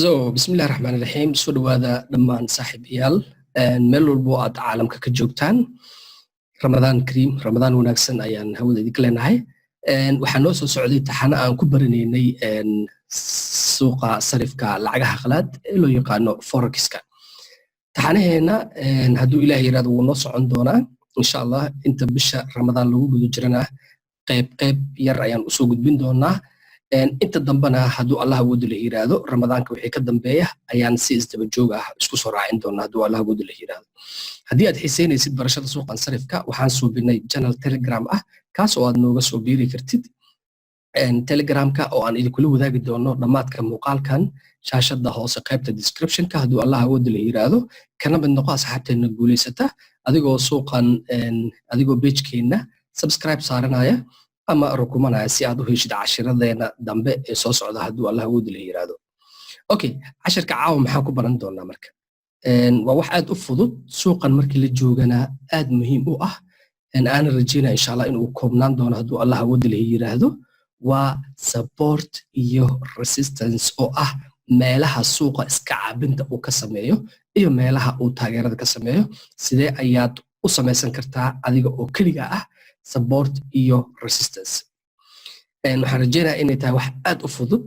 Bismillaahi Raxmaani Raxiim. Soo dhawaada dhammaan saaxiibayaal meel walbo aad caalamka ka joogtaan. Ramadaan Kariim, Ramadaan wanaagsan ayaan hawada idinka leenahay. Waxaa noo soo socday taxano aan ku baranaynay suuqa sarifka lacagaha qalaad ee loo yaqaano Forex-ka. Taxanaheena hadduu Ilaahay yiraahdo wuu noo socon doonaa insha Allah inta bisha Ramadaan lagu guda jirana qayb yar ayaan usoo gudbin doonaa. inta dambana hadduu Allah awoodu la yiraahdo Ramadaanka wixii ka dambeeya ayaan si isdaba joog ah isku soo raacin doonaa hadduu Allah awoodu la yiraahdo. Haddii aad xiiseynaysid barashada suuqan sarifka waxaan suubinay channel Telegram ah kaas oo aad nooga soo biiri kartid Telegramka oo aan idinkula wadaagi doono dhammaadka muuqaalkan shaashada hoose qaybta descriptionka hadduu Allah awoodu la yiraahdo kana mid noqo asxaabteena guuleysata adigoo suuqan adigoo page-keena subscribe saaranaya ama rukumanaya si aad u heshid cashiradeena dambe ee soo socda hadduu Allah awoodu la yiraahdo. Okay, cashirka caawa maxaan ku baran doonaa marka? Waa wax aad u fudud suuqan markii la joogana aad muhiim u ah aan rajeynaa insha Allah inuu koobnaan doono hadduu Allah awoodu la yiraahdo. Waa support iyo resistance oo ah meelaha suuqa iska caabinta uu ka sameeyo iyo meelaha uu taageerada ka sameeyo. Sidee ayaad u samaysan kartaa adiga oo kaliya ah support iyo resistance. Waxaan rajeynayaa inay tahay wax aad u fudud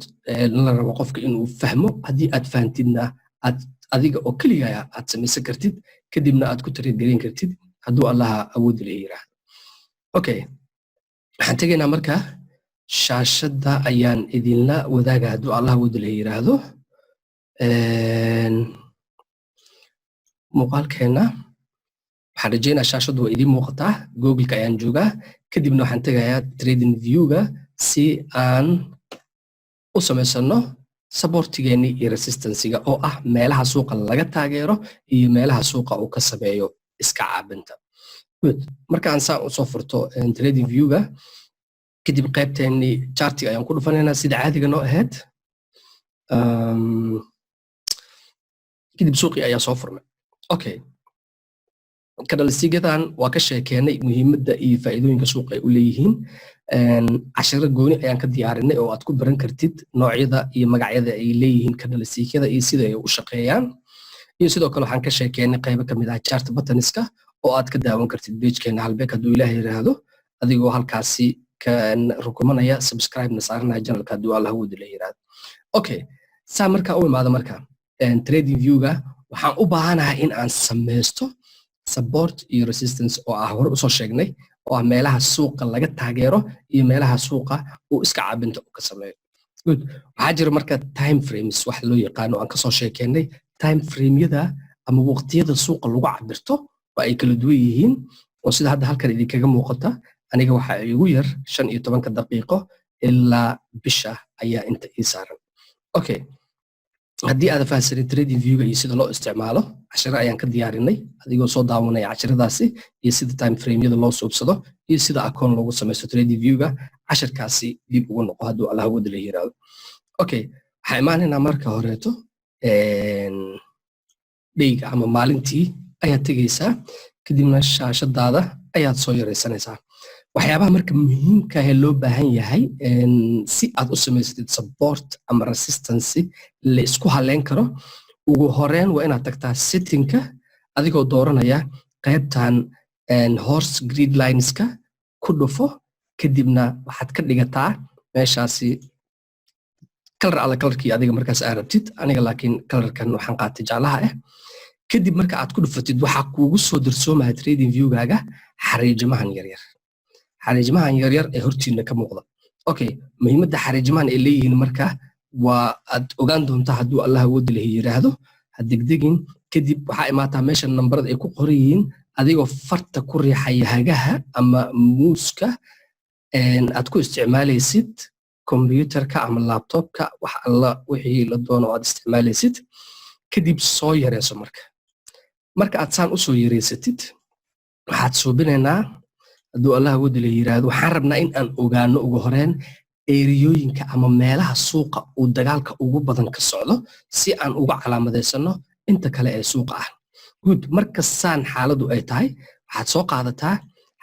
la rabo qofka inuu fahmo haddii aad fahantidna aad adiga oo kaliya aad samaysan kartid kadibna aad ku tirigelin kartid hadduu Allah awoodu la yiraahdo. Okay, waxaan tegaynaa marka shaashada ayaan idinla wadaaga hadduu Allah awoodu la yiraahdo. Muuqaalkeena waxaan rajeynaa shaashadu waa idiin muuqataa google-ka ayaan joogaa kadibna waxaan tegayaa trading view-ga si aan u samaysano supportigeeni iyo resistance-ga oo ah meelaha suuqa laga taageero iyo meelaha suuqa uu ka sameeyo iska caabinta. Markaan saan usoo furto trading view-ga kadib qaybteeni chartiga ayaan ku dhufanaynaa sida caadiga noo ahayd. kadib suuqii ayaa soo furmay. Okay, kadhalisigadan waa ka sheekeynay muhiimadda iyo faa'iidooyinka suuqa ay u leeyihiin. Cashiro gooni ayaan ka diyaarinay oo aad ku baran kartid noocyada iyo magacyada ay leeyihiin kadhalisigyada iyo sida ay u shaqeeyaan. Iyo sidoo kale waxaan ka sheekeynay qaybo ka mid ah chart buttonska oo aad ka daawan kartid page-keena halbeeg hadduu Ilaahay yiraahdo adigoo halkaasi ka rukumanaya subscribe-na saaranaya channelka hadduu Allah awoodu la yiraahdo. Okay, saa markaa u imaado marka trading view-ga waxaan u baahanahay in aan sameysto support iyo resistance oo ah hore usoo sheegnay oo ah meelaha suuqa laga taageero iyo meelaha suuqa uu iska caabinta uu ka sameeyo. Good. Waxaa jira marka time frames wax loo yaqaano aan kasoo sheekeynay time frame-yada ama waqtiyada suuqa lagu cabirto waa ay kala duwan yihiin oo sida hadda halkan idinkaga muuqata aniga waxaa igu yar 15 daqiiqo ilaa bisha ayaa inta ii saaran. Okay, haddii aad fahansanin trading view-ga iyo sida loo isticmaalo cashiro ayaan ka diyaarinay adigoo soo daawanaya cashiradaasi iyo sida time frame-yada loo suubsado iyo sida akoon loogu samaysto trading view-ga cashirkaasi dib ugu noqo hadduu Allah awoodu la yiraahdo. Okay, waxaa imaanaynaa marka horeeto dhayga ama maalintii ayaad tegaysaa kadibna shaashadaada ayaad soo yaraysanaysaa. waxyaabaha marka muhiimka ah ee loo baahan yahay si aad u samaysatid support ama resistance la isku haleyn karo ugu horeyn waa inaad tagtaa setting-ka adigoo dooranaya qaybtan horse grid lines-ka ku dhufo kadibna waxaad ka dhigataa meeshaasi kalarkii adiga markaas aad rabtid aniga laakiin kalarkan waxaan qaatay jaalaha ah. kadib marka aad ku dhufatid waxaa kuugu soo darsoomaya trading view-gaaga xariijimahan yaryar ee hortiina ka muuqda. Okay, muhiimadda xariijimahan ay leeyihiin marka waa aad ogaan doontaa hadduu Allah awoodu la yiraahdo ha degdegin kadib waxaa imaataa meesha nambarada ay ku qoran yihiin adigoo farta ku riixaya hagaha ama muuska aad ku isticmaalaysid computerka ama laptopka wax alla wixii la doono aad isticmaalaysid kadib soo yareyso marka aad saan u soo yareysatid waxaad suubinaynaa hadduu Allah awoodu la yiraahdo waxaan rabnaa in aan ogaano ugu horeyn eriyooyinka ama meelaha suuqa uu dagaalka ugu badan ka socdo si aan uga calaamadeysano inta kale ee suuqa ah. Good, marka saan xaaladu ay tahay waxaad soo qaadataa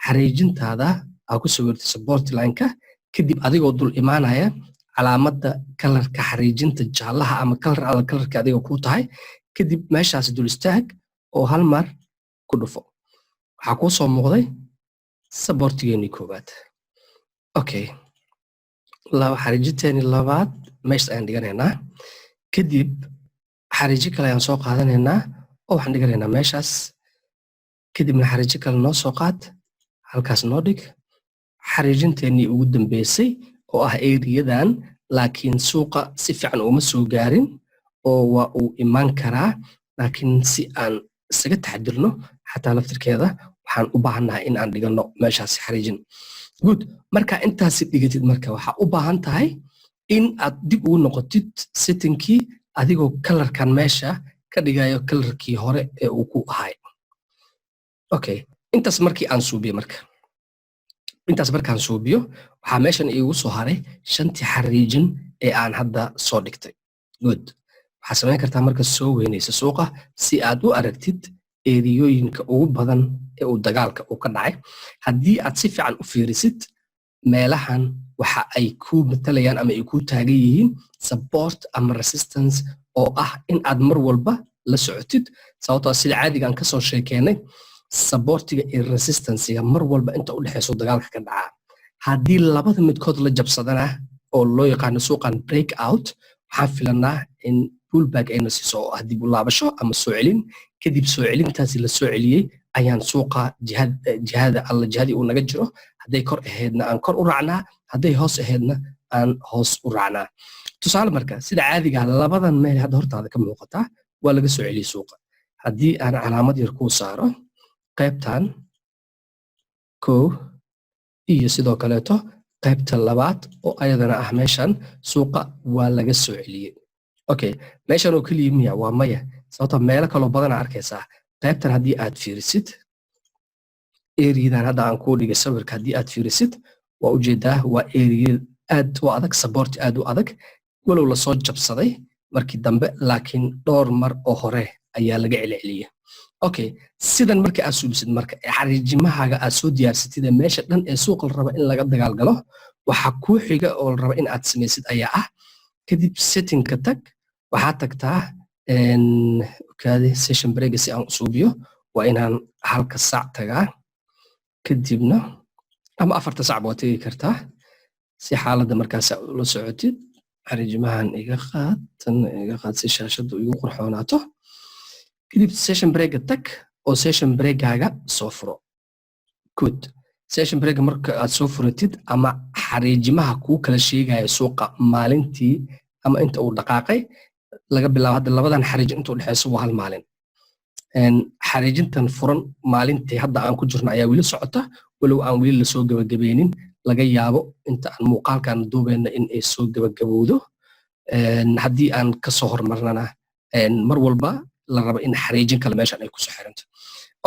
xariijintaada aad ku sawirtay support line-ka kadib adigoo dul imaanaya calaamadda kalarka xariijinta jaalaha ama kalarka adiga ku tahay kadib meeshaas dul istaag oo hal mar ku dhufo waxaa kuu soo muuqday saboortigeennii koowaad okay xariijinteennii labaad meeshaas ayaan dhiganaynaa kadib xariijo kale ayaan soo qaadanaynaa oo waxaan dhiganaynaa meeshaas kadibna xariijo kale noo soo qaad halkaas noo dhig xariijinteennii ugu dambeysay oo ah eriyadan laakiin suuqa si fiican uma soo gaarin oo waa uu imaan karaa laakiin si aan isaga taxadirno xataa laftirkeeda waxaan u baahannahay in aan dhigano meeshaasi xariijin good marka intaasi dhigatid marka waxaa u baahan tahay in aad dib ugu noqotid settingkii adigoo kalarkan meesha ka dhigayo kalarkii hore ee uu ku ahay okay intaas markii aan suubiyo marka intaas markaan suubiyo waxaa meeshan iigu soo haray 5 xariijin ee aan hadda soo dhigtay good waxaa samayn kartaa marka soo weynaysa suuqa si aad u aragtid eriyooyinka ugu badan ee uu dagaalka uu ka dhacay haddii aad si fiican u fiirisid meelahan waxa ay ku matalayaan ama ay ku taagan yihiin support ama resistance oo ah in aad mar walba la socotid sababtoo sida caadiga aan ka soo sheekeynay supportiga iyo resistancega mar walba inta u dhaxayso dagaalka ka dhaca haddii labada midkood la jabsadana oo loo yaqaano suuqan break out waxaan filanaa in pullback ayna siiso oo ah dib u laabasho ama soo celin kadib soo celintaasi la soo celiyey ayaan suuqa jihadii uu naga jiro hadday kor ahaydna aan kor u raacnaa hadday hoos ahaydna aan hoos u raacnaa tusaale marka sida caadiga labadan meel hadda hortaada ka muuqataa waa laga soo celiyey suuqa haddii aan calaamad yar kuu saaro qaybtan kow iyo sidoo kaleeto qaybta labaad oo ayadana ah meeshan suuqa waa laga soo celiyey okay meeshan oo keliya miya waa maya sababtoo meelo kaloo badana arkaysaa qaybtan haddii aad fiirisid eriyadan hadda aan kuu dhigay sawirka haddii aad fiirisid waa ujeedaa waa eriya aad u adag saboorti aad u adag walow lasoo jabsaday markii dambe laakiin dhowr mar oo hore ayaa laga celceliyey okay sidan marka aad suubisid marka xariijimahaaga aad soo diyaarsatid meesha dhan ee suuqa la raba in laga dagaalgalo waxa ku xiga oo la raba in aad samaysid ayaa ah kadib settingka tag waxaa tagtaa okaadi session break si aan suubiyo waa inaan halka saac tagaa kadibna ama 4 saac waa tagi kartaa si xaaladda markaas la socotid xariijimahan iga qaad si shaashaddu igu qurxoonaato kadib session break tag oo session breakaaga soo furo good session break marka aad soo furatid ama xariijimaha kuu kala sheegaya suuqa maalintii ama inta uu dhaqaaqay laga bilaabo hadda labadan xariij inta u dhaxayso waa hal maalin xariijintan furan maalintii hadda aan ku jirno ayaa weli socota walow aan weli lasoo gabagabeynin laga yaabo inta aan muuqaalkan duubayna in ay soo gabagabowdo haddii aan kasoo hormarnana mar walba la rabo in xariijin kale meeshan ay kusoo xiranto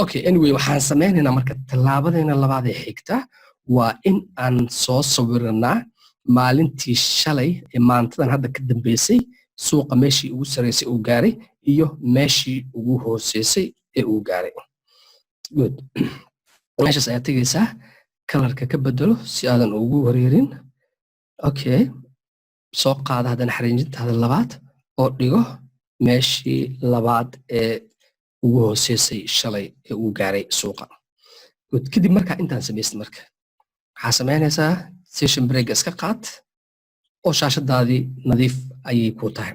okay anyway waxaan samaynaynaa marka tallaabadayna labaad ee xigta waa in aan soo sawiranaa maalintii shalay ee maantadan hadda ka dambeysay suuqa meeshii ugu sareysay uu gaaray iyo meeshii ugu hooseysay ee uu gaaray good meeshaas ayaa tegaysaa kalarka ka bedelo si aadan ugu wareerin okay soo qaada haddana xariijintaada labaad oo dhigo meeshii labaad ee ugu hooseysay shalay ee uu gaaray suuqa good kadib markaa intaan samaysid marka waxaa samaynaysaa session break iska qaad oo shaashadaadii nadiif ayay ku tahay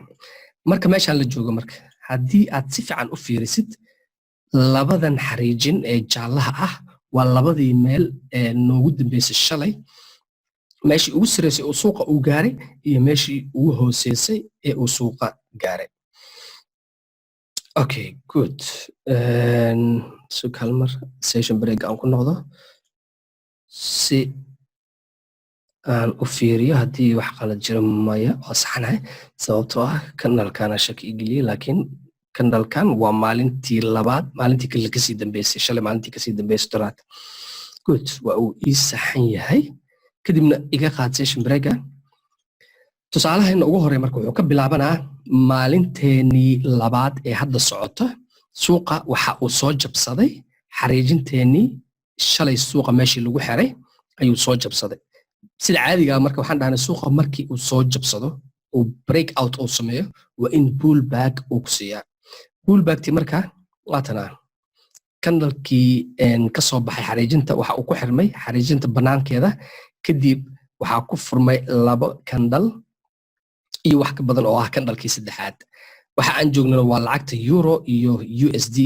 marka meeshaan la joogo marka haddii aad si fiican u fiirisid labadan xariijin ee jaallaha ah waa labadii meel ee noogu dambeysay shalay meeshii ugu sareysay oo suuqa uu gaaray iyo meeshii ugu hooseysay ee uu suuqa gaaray okay good so kalmar session break aan ku noqdo si aan u fiiriyo haddii wax qalad jiro maya waa saxanahay sababtoo ah kanalkana shaki igeliyey laakiin kanalkan waa maalintii labaad maalintii kale kasii dambeysay shalay maalintii kasii dambeysay toraad good waa uu ii saxan yahay kadibna iga qaad session breaka tusaalahayna ugu horey marka wuxuu ka bilaabanaa maalinteenii labaad ee hadda socota suuqa waxa uu soo jabsaday xariijinteenii shalay suuqa meeshii lagu xiray ayuu soo jabsaday sida caadiga marka waxaan dhahnay suuqa markii uu soo jabsado uu break out uu sameeyo waa in pullback uu ku siiyaa pullbackti marka waatana kandalkii ka soo baxay xariijinta waxa uu ku xirmay xariijinta banaankeeda kadib waxaa ku furmay labo kandal iyo wax ka badan oo ah kandalkii saddexaad waxa aan joognana waa lacagta euro iyo USD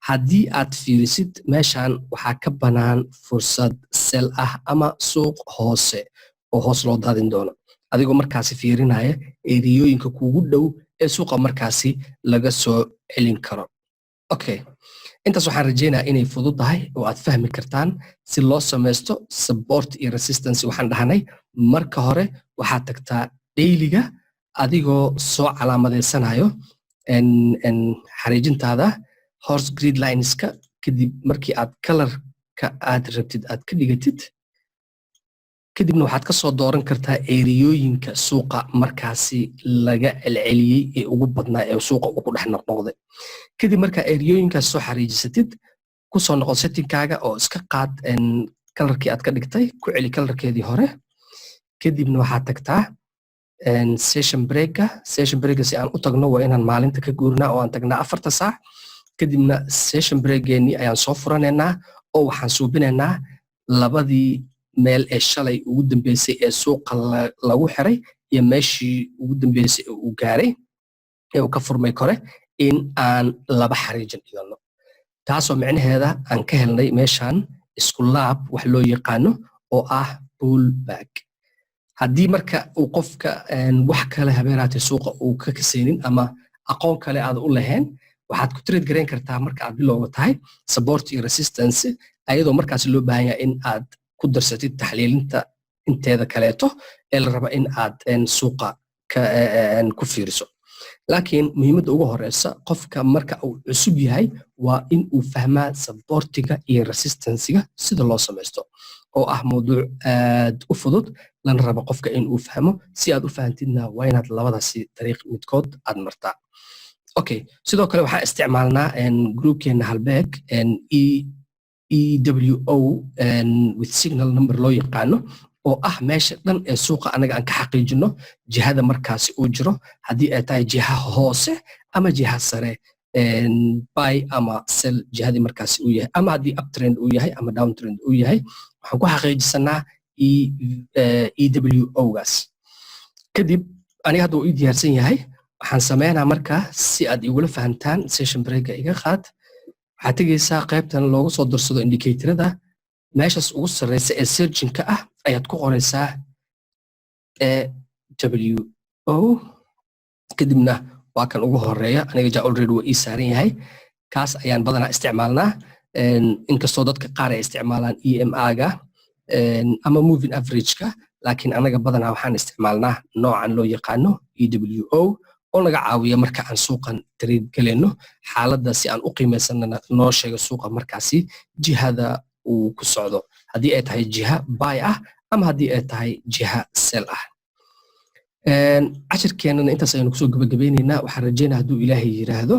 haddii aad fiirisid meeshan waxaa ka banaan fursad sell ah ama suuq hoose oo hoos loo daadin doono adigoo markaasi fiirinaya eriyooyinka kuugu dhow ee suuqa markaasi laga soo celin karo okay intaas waxaan rajaynayaa inay fududahay oo aad fahmi kartaan si loo samaysto support iyo resistance waxaan dhahnay marka hore waxaad tagtaa dayliga adigoo soo calaamadeysanayo xariijintaada horse grid lineska kadib markii aad colorka aad rabtid aad ka dhigatid kadibna waxaad ka soo dooran kartaa eriyooyinka suuqa markaasi laga celceliyey ee ugu badnaa ee suuqa uu ku dhex noqnoqday kadib markaa eriyooyinkaas soo xariijisatid ku soo noqon settingkaaga oo iska qaad colorkii aad ka dhigtay ku celi colorkeedii hore kadibna waxaad tagtaa session breaka si aan u tagno waa inaan maalinta ka guurnaa oo aan tagnaa 4 saac kadibna session breakgeennii ayaan soo furanaynaa oo waxaan suubinaynaa labadii meel ee shalay ugu dambeysay ee suuqa lagu xiray iyo meeshii ugu dambeysay ee uu gaaray ee uu ka furmay kore in aan laba xariijin dhigano taasoo micnaheeda aan ka helnay meeshan isku laab wax loo yaqaano oo ah pullback haddii marka uu qofka wax kale habeenaatay suuqa uu ka kasaynin ama aqoon kale aad u lahayn waxaad ku trade garayn kartaa marka aad bilowga tahay support iyo resistance ayadoo markaas loo baahan yahay in aad ku darsatid taxliilinta inteeda kaleeto ee la raba in aad suuqa ku fiiriso laakiin muhiimadda ugu horeysa qofka marka uu cusub yahay waa in uu fahmaa supportiga iyo resistancega sida loo samaysto oo ah mawduuc aad u fudud lana rabo qofka in uu fahmo si aad u fahantidna waa inaad labadaasi dariiq midkood aad martaa okay sidoo kale waxaan isticmaalnaa groupkeena halbeeg EWO with signal number loo yaqaano oo ah meesha dhan ee suuqa anaga aan ka xaqiijino jihada markaasi uu jiro haddii ay tahay jiha hoose ama jiha sare buy ama sell jihadii markaasi uu yahay ama haddii uptrend uu yahay ama downtrend uu yahay waxaan ku xaqiijisanaa EWO-gaas kadib aniga hadda uu ii diyaarsan yahay waxaan sameynaa markaa si aad igula fahantaan session breaka iga qaad waxaad tegaysaa qaybtan loogu soo darsado indicatorada meeshaas ugu sarreysa ee searchinka ah ayaad ku qoraysaa EWO kadibna waa kan ugu horeeya aniga ja already waa ii saaran yahay kaas ayaan badanaa isticmaalnaa inkastoo dadka qaar ay isticmaalaan EMA-ga ama moving average-ka laakiin anaga badanaa waxaan isticmaalnaa noocan loo yaqaano EWO oo naga caawiya marka aan suuqan trade galayno xaaladda si aan u qiimaysanana noo sheego suuqa markaasi jihada uu ku socdo haddii ay tahay jiha buy ah ama haddii ay tahay jiha sell ah cashirkeenana intaas ayaynu kusoo gabagabeynaynaa waxaan rajaynaa hadduu ilaahay yiraahdo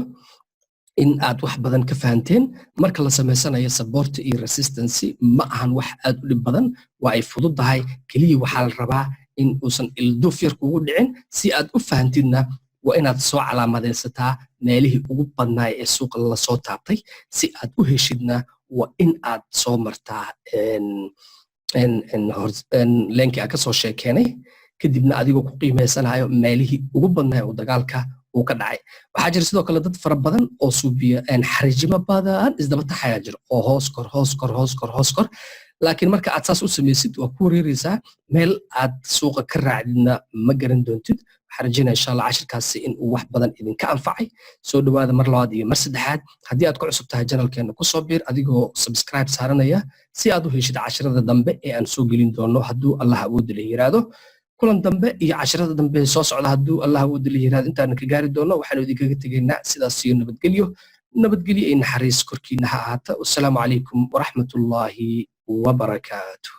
in aad wax badan ka fahanteen marka la samaysanayo support iyo resistance ma ahan wax aad u dhib badan waa ay fududahay keliya waxaa la rabaa in uusan ilduuf yar kugu dhicin si aad u fahantidna waa inaad soo calaamadaysataa meelihii ugu badnaay ee suuqa la soo taabtay si aad u heshidna waa in aad soo martaa leenkii aan ka soo sheekeenay kadibna adigoo ku qiimaysanayo meelihii ugu badnaay oo dagaalka uu ka dhacay waxaa jira sidoo kale dad fara badan oo suubiya xariijimo badan isdaba taxayaa jira oo hoos kor laakiin marka aad saas u samaysid waa ku wareeraysaa meel aad suuqa ka raacdidna ma garan doontid waxaan rajaynaa insha allah cashirkaasi in uu wax badan idinka anfacay soo dhawaada mar labaad iyo mar saddexaad haddii aad ku cusub tahay janalkeena kusoo biir adigoo subscribe saaranaya si aad u heshid cashirada dambe ee aan soo gelin doono hadduu allah awoodda la yiraahdo kulan dambe iyo cashirada dambe soo socda hadduu allah awoodda la yiraahdo intaan ka gaari doono waxaanu idinkaga tegaynaa sidaas iyo nabadgelyo iyo naxariis korkiina ha ahaata wassalaamu calaykum waraxmatullaahi وبركاته